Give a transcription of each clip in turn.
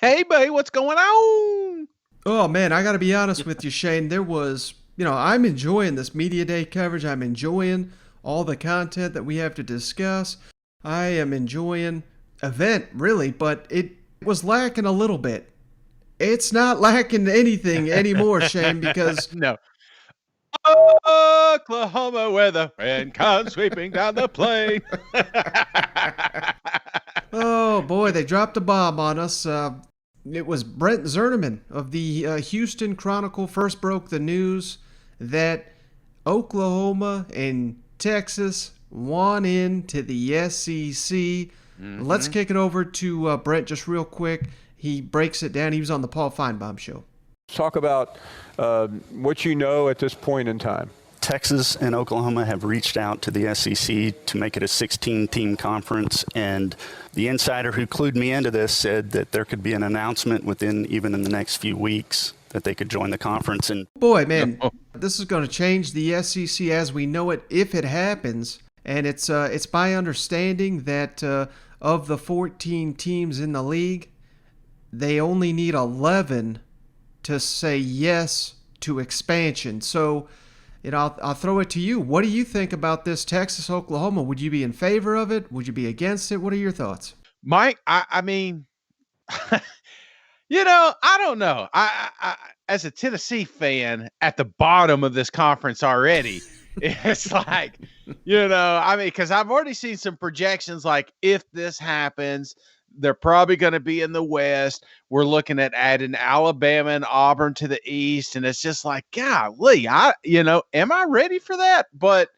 Hey, buddy, what's going on? Oh man, I got to be honest with you, Shane. I'm enjoying this media day coverage. I'm enjoying all the content that we have to discuss. I am enjoying event really, but it was lacking a little bit. It's not lacking anything anymore, Shane, because No. Oklahoma weather and comes sweeping down the plain. oh boy, they dropped a bomb on us. It was Brent Zerneman of the Houston Chronicle first broke the news that Oklahoma and Texas want into the SEC. Let's kick it over to Brent just real quick. He breaks it down. He was on the Paul Feinbaum show. Talk about what you know at this point in time. Texas and Oklahoma have reached out to the SEC to make it a 16-team conference, and the insider who clued me into this said that there could be an announcement even in the next few weeks that they could join the conference. And boy, man, this is going to change the SEC as we know it if it happens. And it's my understanding that of the 14 teams in the league, they only need 11 to say yes to expansion. So, I'll throw it to you. What do you think about this Texas-Oklahoma? Would you be in favor of it? Would you be against it? What are your thoughts? Mike, I mean, I don't know. I as a Tennessee fan at the bottom of this conference already, it's like, because I've already seen some projections like if this happens, they're probably going to be in the West. We're looking at adding Alabama and Auburn to the East. And it's just like, golly, am I ready for that? But,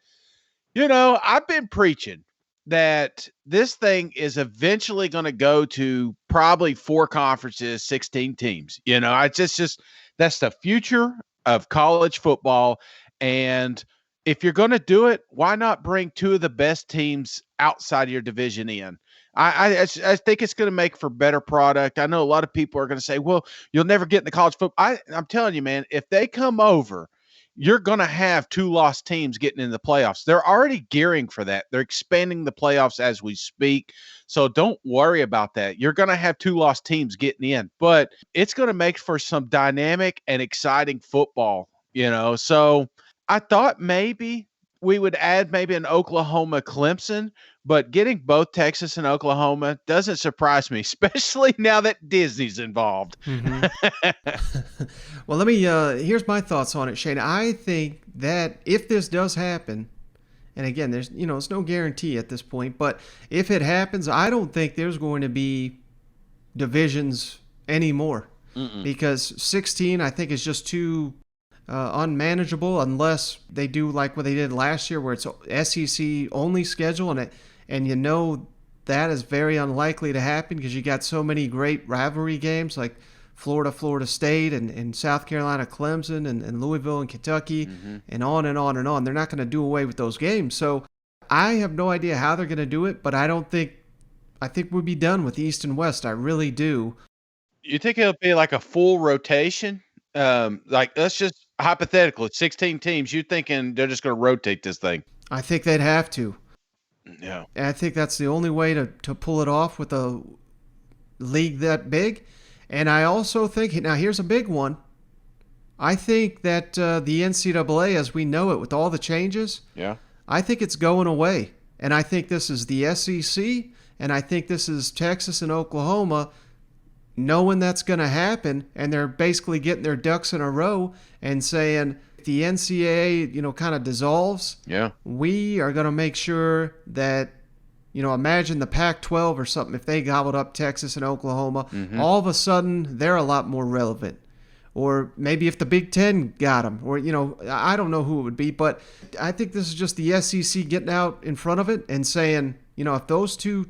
I've been preaching that this thing is eventually going to go to probably 4 conferences, 16 teams. That's the future of college football. And if you're going to do it, why not bring 2 of the best teams outside of your division in? I think it's going to make for better product. I know a lot of people are going to say, well, you'll never get in the college football. I'm telling you, man, if they come over, you're going to have 2 lost teams getting in the playoffs. They're already gearing for that. They're expanding the playoffs as we speak. So don't worry about that. You're going to have 2 lost teams getting in, but it's going to make for some dynamic and exciting football, So I thought maybe we would add maybe an Oklahoma Clemson, but getting both Texas and Oklahoma doesn't surprise me, especially now that Disney's involved. Mm-hmm. Well, here's my thoughts on it, Shane. I think that if this does happen, and again, there's, it's no guarantee at this point, but if it happens, I don't think there's going to be divisions anymore. Because 16, I think, is just too unmanageable unless they do like what they did last year where it's SEC only schedule, and that is very unlikely to happen because you got so many great rivalry games like Florida State and South Carolina Clemson and Louisville and Kentucky and on and on and on. They're not going to do away with those games. So I have no idea how they're going to do it, but I think we'll be done with East and West. I really do. You think it'll be like a full rotation? Let's just hypothetical, it's 16 teams. You thinking they're just going to rotate this thing? I think they'd have to. Yeah. And I think that's the only way to pull it off with a league that big. And I also think, now here's a big one. I think that the NCAA, as we know it, with all the changes, I think it's going away. And I think this is the SEC, and I think this is Texas and Oklahoma knowing that's going to happen, and they're basically getting their ducks in a row and saying, if the NCAA, kind of dissolves, we are going to make sure that, imagine the Pac-12 or something, if they gobbled up Texas and Oklahoma, all of a sudden they're a lot more relevant. Or maybe if the Big Ten got them, or, I don't know who it would be, but I think this is just the SEC getting out in front of it and saying, if those 2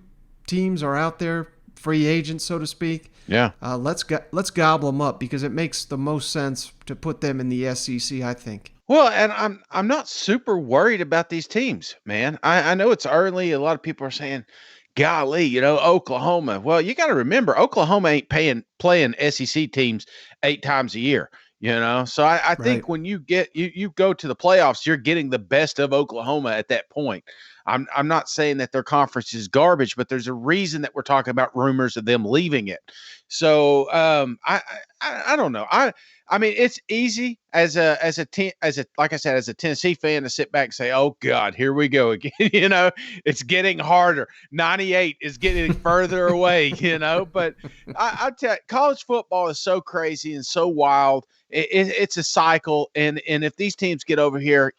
teams are out there, free agents, so to speak, let's gobble them up because it makes the most sense to put them in the SEC, I think. Well, and I'm not super worried about these teams, man. I know it's early. A lot of people are saying, golly, Oklahoma. Well, you got to remember, Oklahoma ain't playing SEC teams 8 times a year, So I think when you go to the playoffs, you're getting the best of Oklahoma at that point. I'm not saying that their conference is garbage, but there's a reason that we're talking about rumors of them leaving it. So I don't know. I mean, it's easy like I said, as a Tennessee fan to sit back and say, "Oh God, here we go again." It's getting harder. 98 is getting further away. But I tell you, college football is so crazy and so wild. It's a cycle, and if these teams get over here,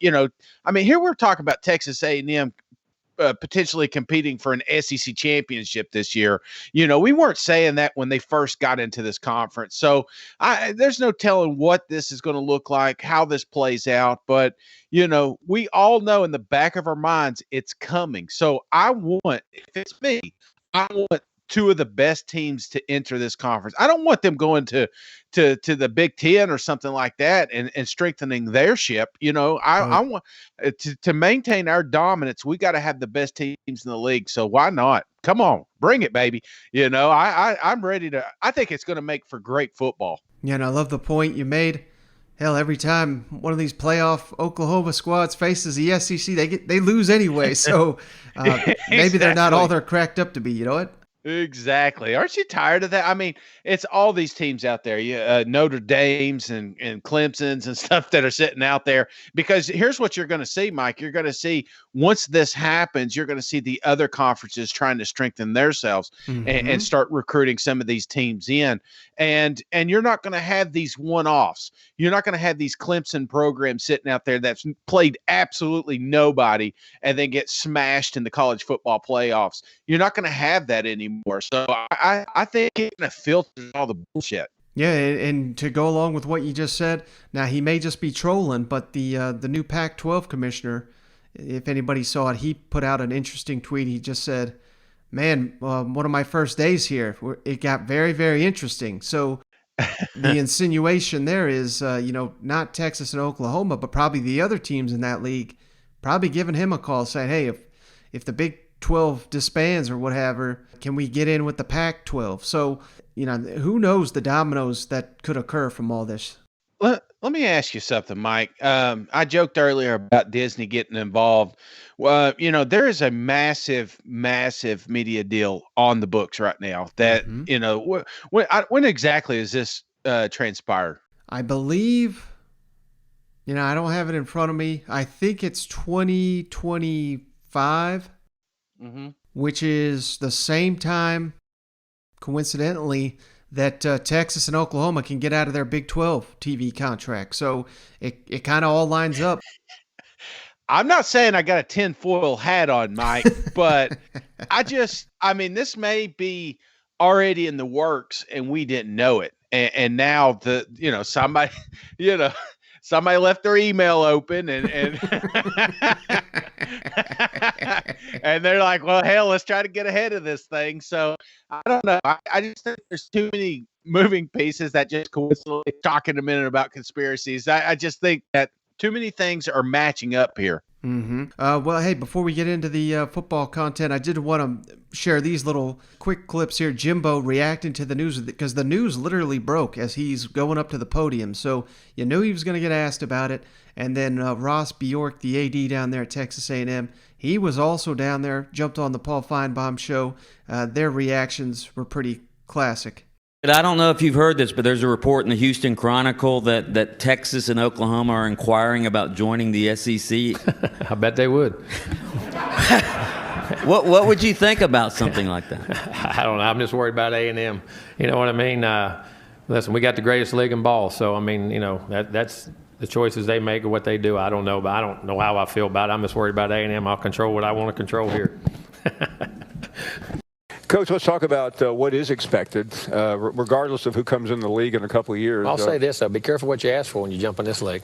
I mean, here we're talking about Texas A&M potentially competing for an SEC championship this year. We weren't saying that when they first got into this conference. So there's no telling what this is going to look like, how this plays out. But, we all know in the back of our minds it's coming. So if it's me, I want two of the best teams to enter this conference. I don't want them going to the Big Ten or something like that and strengthening their ship. I want to maintain our dominance. We got to have the best teams in the league. So why not? Come on, bring it, baby. I'm ready to. I think it's going to make for great football. Yeah, and I love the point you made. Hell, every time one of these playoff Oklahoma squads faces the SEC, they lose anyway. So maybe they're not all they're cracked up to be. You know what? Exactly. Aren't you tired of that? I mean, it's all these teams out there, Notre Dame's and Clemson's and stuff that are sitting out there. Because here's what you're going to see, Mike. You're going to see once this happens, you're going to see the other conferences trying to strengthen themselves and start recruiting some of these teams in. And you're not going to have these one-offs. You're not going to have these Clemson programs sitting out there that's played absolutely nobody and then get smashed in the college football playoffs. You're not going to have that anymore. So I think it kind of filters all the bullshit. Yeah, and to go along with what you just said, now he may just be trolling, but the new Pac-12 commissioner, if anybody saw it, he put out an interesting tweet. He just said, "Man, one of my first days here, it got very, very interesting." So the insinuation there is, not Texas and Oklahoma, but probably the other teams in that league, probably giving him a call saying, "Hey, if the Big 12 disbands or whatever, can we get in with the Pac-12?" So, who knows the dominoes that could occur from all this. Let me ask you something, Mike. I joked earlier about Disney getting involved. Well, there is a massive, massive media deal on the books right now that, when exactly is this transpired? I believe, I don't have it in front of me. I think it's 2025. Which is the same time, coincidentally, that Texas and Oklahoma can get out of their Big 12 TV contract. So it kind of all lines up. I'm not saying I got a tinfoil hat on, Mike, but this may be already in the works and we didn't know it. And now somebody, somebody left their email open and and they're like, well, hell, let's try to get ahead of this thing. So I don't know. I just think there's too many moving pieces that just coincidentally talking a minute about conspiracies. I just think that too many things are matching up here. Well, hey, before we get into the football content, I did want to share these little quick clips here. Jimbo reacting to the news, because the news literally broke as he's going up to the podium. So you knew he was going to get asked about it. And then Ross Bjork, the AD down there at Texas A&M, he was also down there, jumped on the Paul Feinbaum show. Their reactions were pretty classic. I don't know if you've heard this, but there's a report in the Houston Chronicle that Texas and Oklahoma are inquiring about joining the SEC. I bet they would. What would you think about something like that? I don't know. I'm just worried about A&M. You know what I mean? Listen, we got the greatest league in ball, so I mean, that's the choices they make or what they do. I don't know, but I don't know how I feel about it. I'm just worried about A&M. I'll control what I want to control here. Coach, let's talk about what is expected, regardless of who comes in the league in a couple of years. I'll say this, though. Be careful what you ask for when you jump in this league.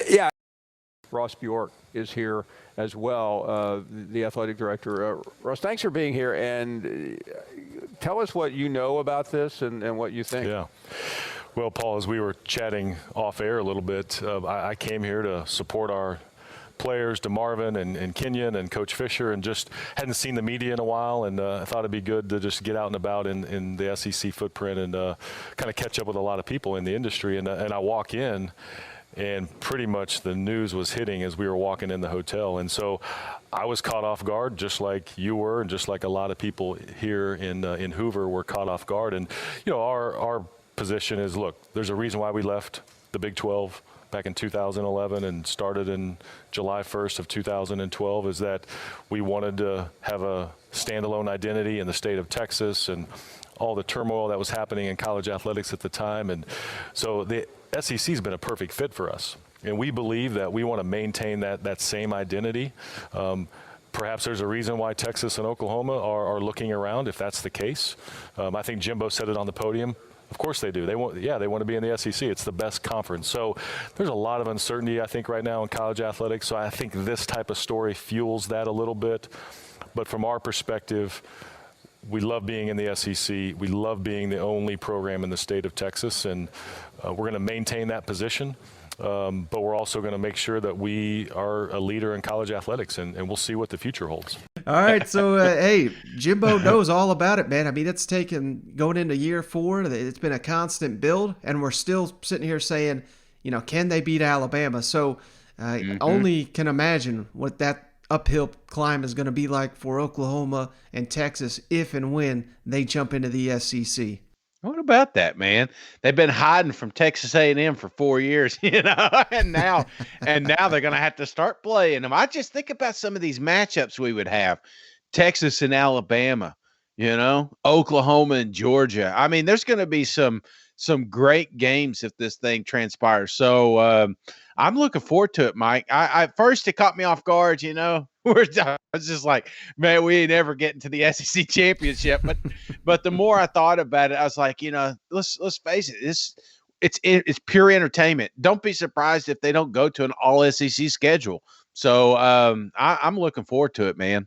Yeah. Ross Bjork is here as well, the athletic director. Ross, thanks for being here. And tell us what you know about this and what you think. Yeah. Well, Paul, as we were chatting off air a little bit, I came here to support our players, DeMarvin and Kenyon and Coach Fisher, and just hadn't seen the media in a while, and I thought it'd be good to just get out and about in the SEC footprint and kind of catch up with a lot of people in the industry. And I walk in, and pretty much the news was hitting as we were walking in the hotel. And so I was caught off guard, just like you were, and just like a lot of people here in Hoover were caught off guard. And our position is, look, there's a reason why we left the Big 12 back in 2011 and started in July 1st of 2012, is that we wanted to have a standalone identity in the state of Texas and all the turmoil that was happening in college athletics at the time. And so the SEC has been a perfect fit for us. And we believe that we want to maintain that same identity. Perhaps there's a reason why Texas and Oklahoma are looking around, if that's the case. I think Jimbo said it on the podium. Of course they do. They want to be in the SEC. It's the best conference. So there's a lot of uncertainty, I think, right now in college athletics. So I think this type of story fuels that a little bit. But from our perspective, we love being in the SEC. We love being the only program in the state of Texas, and we're going to maintain that position. But we're also going to make sure that we are a leader in college athletics, and we'll see what the future holds. All right, so hey, Jimbo knows all about it, man. I mean, it's taken going into year 4. It's been a constant build, and we're still sitting here saying, can they beat Alabama? So only can imagine what that uphill climb is going to be like for Oklahoma and Texas if and when they jump into the SEC. What about that, man? They've been hiding from Texas A&M for 4 years, and now they're going to have to start playing them. I just think about some of these matchups we would have: Texas and Alabama, Oklahoma and Georgia. I mean, there's going to be some great games if this thing transpires. So I'm looking forward to it, Mike. I first it caught me off guard, I was just like, man, we ain't ever getting to the SEC championship. But the more I thought about it, I was like, let's face it, it's pure entertainment. Don't be surprised if they don't go to an all SEC schedule. So I'm looking forward to it, man.